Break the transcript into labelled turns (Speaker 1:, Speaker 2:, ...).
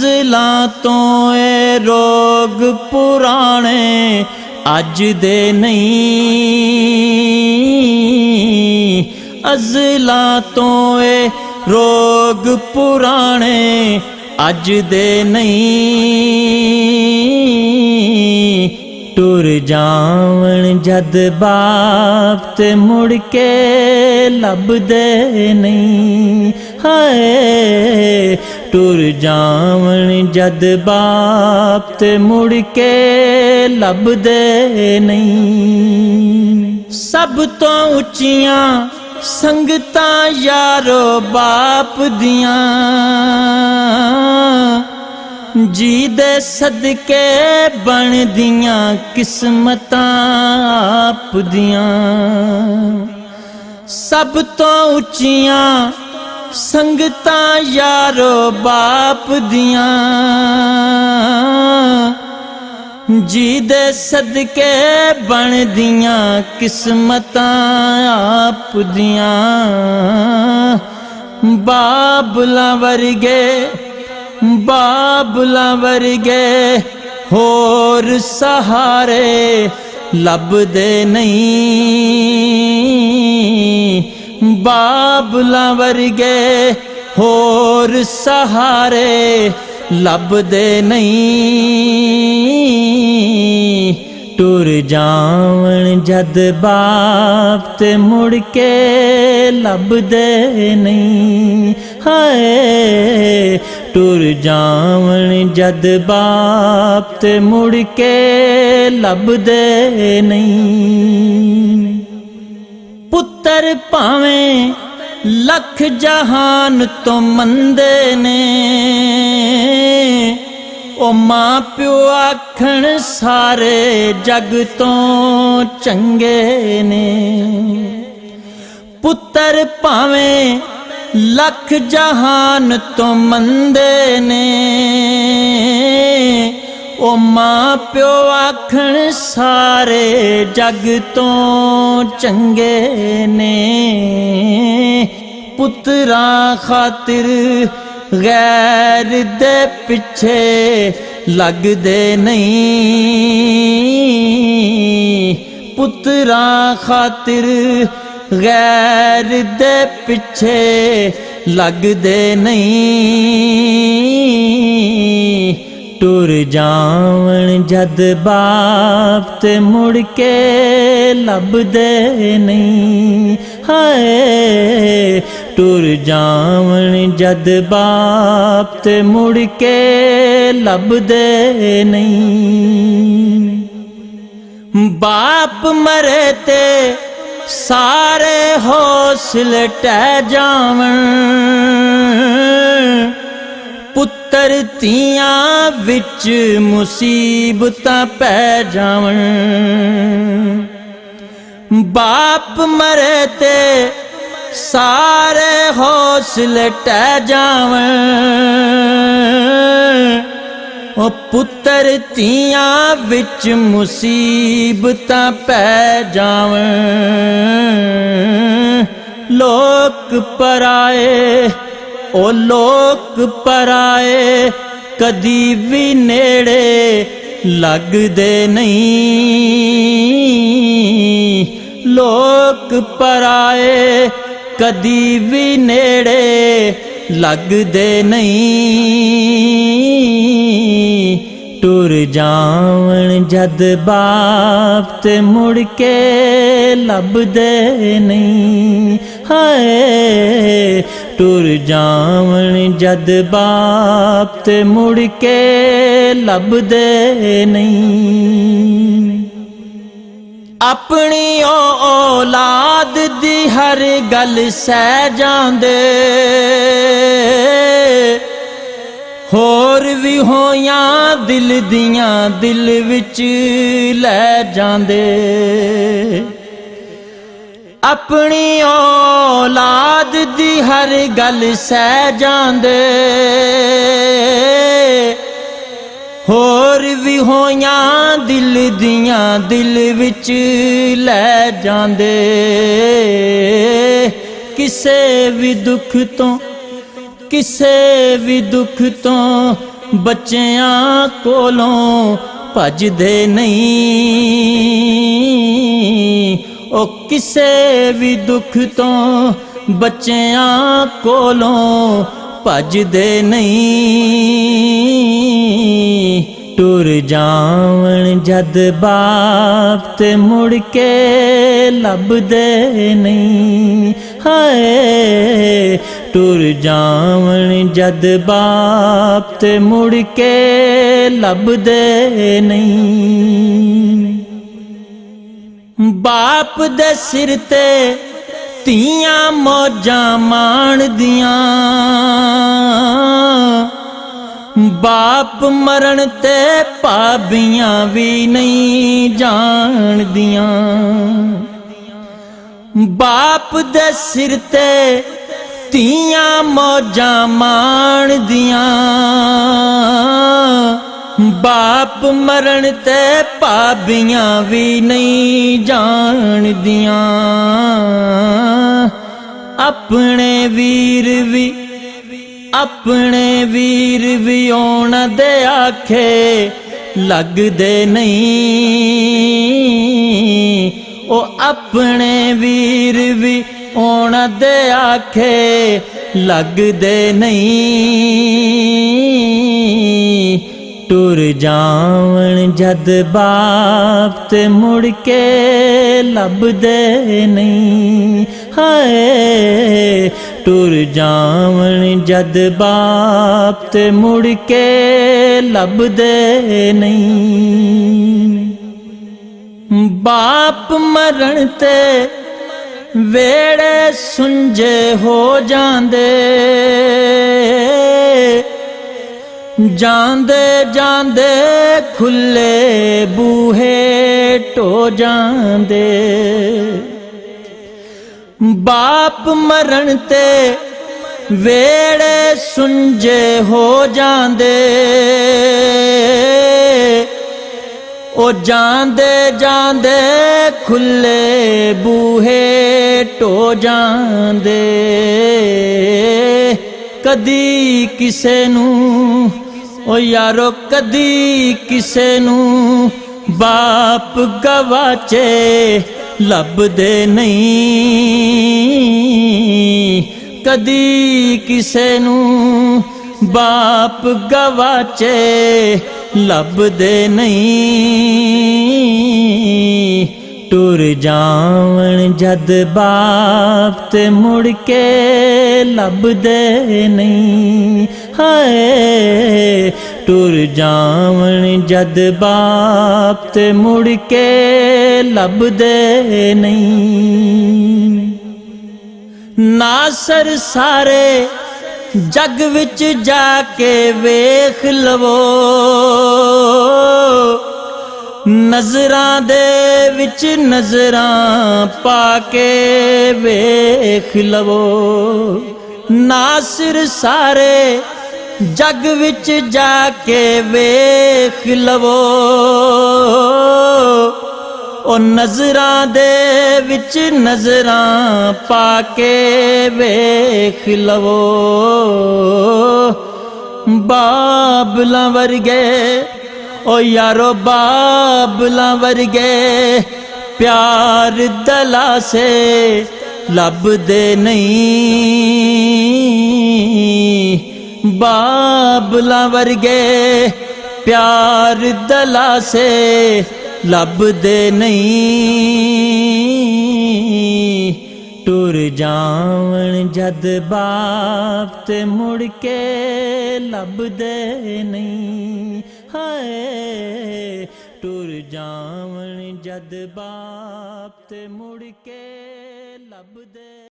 Speaker 1: अज़लां तो ए रोग पुराने अज दे नहीं। अज़लां तो ए रोग पुराने अज दे नहीं। टुर जावण जद बाप ते मुड़ के लभदे नहीं। हाय टुर जावण जद बाप ते मुड़ के लभदे नहीं। सब तो उच्चियां संगतां यारो बाप दियां, जी दे सदके बन दियां किस्मतां आप दियां। सब तो उच्चियां संगतां यारो बाप दियां, जी दे सदके बन दियां किस्मतां आप दियां। बाबला वर्गे बाबला वर्गे होर सहारे लभदे नहीं। बाबला वर्गे होर सहारे लभदे नहीं। टुर जावण जद बाप ते मुड़ के लभदे नहीं। हाय टुर जावण जद बाप ते मुड़ के लभदे नहीं। पुत्तर भावें लख जहान तो मंदे ने, ओ मां प्यो आखण सारे जग तो चंगे ने। पुत्तर भावें लख जहान तो मंदे ने, ओ मां प्यो आखण सारे जग तो चंगे ने। पुत्रां खातिर गैर दे पिछे लगदे नहीं। पुत्रां खातिर गैर दे पिछे लगदे नहीं। टुर जावण जद बाप ते मुड़ के लभदे नहीं। हाय टुर जावण जद बाप ते मुड़ के लभदे नहीं। बाप मरे ते सारे हौसले टह जावण, पुत्तर तियां विच मुसीबतां पै जावण। बाप मरे ते सारे हौसले टह जावण, ओ पुत्तर तियां विच मुसीबतां पै जावण। लोक पराए ओ लोक पराए कदी भी नेड़े लगदे नहीं। लोक पराए कदी भी नेड़े लगदे नहीं। टुर जावण जद बाप ते मुड़ के लभदे नहीं। हाय टुर जावण जद बाप ते मुड़ के लभदे नहीं। अपनी औलाद दी हर गल सह जांदे, होर भी होयां दिल दियां दिल विच लै जांदे। अपनी औलाद दी हर गल सह जांदे, होर भी होयां दिल दियां दिल विच लै जांदे। किसे भी दुख तो किसे भी दुख तो ਬੱਚਿਆਂ ਕੋਲੋਂ ਭੱਜਦੇ ਨਹੀਂ। ਉਹ ਕਿਸੇ ਵੀ ਦੁੱਖ ਤੋਂ ਬੱਚਿਆਂ ਕੋਲੋਂ ਭੱਜਦੇ ਨਹੀਂ। ਟੁਰ ਜਾਵਣ ਜਦ ਬਾਪ ਤੇ ਮੁੜ ਕੇ ਲੱਭਦੇ ਨਹੀਂ। ਹਾਏ ਟੁਰ ਜਾਵਣ ਜਦ ਬਾਪ ਤੇ ਮੁੜ ਕੇ ਲੱਭਦੇ ਨਹੀਂ। ਬਾਪ ਦੇ ਸਿਰ ਤੇ ਧੀਆਂ ਮੌਜਾਂ ਮਾਣਦੀਆਂ, ਬਾਪ ਮਰਨ ਤੇ ਭਾਬੀਆਂ ਵੀ ਨਹੀਂ ਜਾਣਦੀਆਂ। ਬਾਪ ਦੇ ਸਿਰ ਤੇ ਧੀਆਂ ਮੌਜਾਂ ਮਾਣਦੀਆਂ, ਬਾਪ ਮਰਨ ਤੇ ਭਾਬੀਆਂ ਵੀ ਨਹੀਂ ਜਾਣਦੀਆਂ। ਆਪਣੇ ਵੀਰ ਵੀ ਉਹਨਾਂ ਦੇ ਆਖੇ ਲੱਗਦੇ ਨਹੀਂ। ਉਹ ਆਪਣੇ ਵੀਰ ਵੀ ਉਹਨਾਂ ਦੇ ਆਖੇ ਲੱਗਦੇ ਨਹੀਂ। ਟੁਰ ਜਾਵਣ ਜਦ ਬਾਪ ਤੇ ਮੁੜ ਕੇ ਲੱਭਦੇ ਨਹੀਂ। ਹਾਏ ਟੁਰ ਜਾਵਣ ਜਦ ਬਾਪ ਤੇ ਮੁੜ ਕੇ ਲੱਭਦੇ ਨਹੀਂ। ਬਾਪ ਮਰਨ ਤੇ ਵੇੜੇ ਸੁੰਝੇ ਹੋ ਜਾਂਦੇ, ਜਾਂਦੇ ਜਾਂਦੇ ਖੁੱਲੇ ਬੂਹੇ ਢੋ ਜਾਂਦੇ। ਬਾਪ ਮਰਨ ਤੇ ਵੇੜੇ ਸੁੰਝੇ ਹੋ ਜਾਂਦੇ, ਉਹ ਜਾਂਦੇ ਜਾਂਦੇ ਖੁੱਲੇ ਬੂਹੇ ਢੋ ਜਾਂਦੇ। ਕਦੀ ਕਿਸੇ ਨੂੰ ਓ ਯਾਰੋ ਕਦੀ ਕਿਸੇ ਨੂੰ ਬਾਪ ਗਵਾਚੇ ਲੱਭਦੇ ਨਹੀਂ। ਕਦੀ ਕਿਸੇ ਨੂੰ ਬਾਪ ਗਵਾਚੇ ਲੱਭਦੇ ਨਹੀਂ। ਟੁਰ ਜਾਵਣ ਜਦ ਬਾਪ ਤੇ ਮੁੜ ਕੇ ਲੱਭਦੇ ਨਹੀਂ। ਹਾਏ ਟੁਰ ਜਾਵਣ ਜਦ ਬਾਪ ਤੇ ਮੁੜ ਕੇ ਲੱਭਦੇ ਨਹੀਂ। ਨਾਸਰ ਸਾਰੇ ਜੱਗ ਵਿੱਚ ਜਾ ਕੇ ਵੇਖ ਲਵੋ, ਨਜ਼ਰਾਂ ਦੇ ਵਿੱਚ ਨਜ਼ਰਾਂ ਪਾ ਕੇ ਵੇਖ ਲਵੋ। ਨਾਸਿਰ ਸਾਰੇ ਜੱਗ ਵਿੱਚ ਜਾ ਕੇ ਵੇਖ ਲਵੋ, ਉਹ ਨਜ਼ਰਾਂ ਦੇ ਵਿੱਚ ਨਜ਼ਰਾਂ ਪਾ ਕੇ ਵੇਖ ਲਵੋ। ਬਾਬਲਾਂ ਵਰਗੇ ਓ ਯਾਰੋ ਬਾਬਲਾਂ ਵਰਗੇ ਪਿਆਰ ਦਲਾਸੇ ਲੱਭਦੇ ਨਹੀਂ। ਬਾਬਲਾਂ ਵਰਗੇ ਪਿਆਰ ਦਲਾਸੇ ਲੱਭਦੇ ਨਹੀਂ। ਟੁਰ ਜਾਵਣ ਜਦ ਬਾਪ ਤੇ ਮੁੜ ਕੇ ਲੱਭਦੇ ਨਹੀਂ। ਹਾਏ ਟੁਰ ਜਾਵਣ ਜਦ ਬਾਪ ਤੇ ਮੁੜ ਕੇ ਲੱਭਦੇ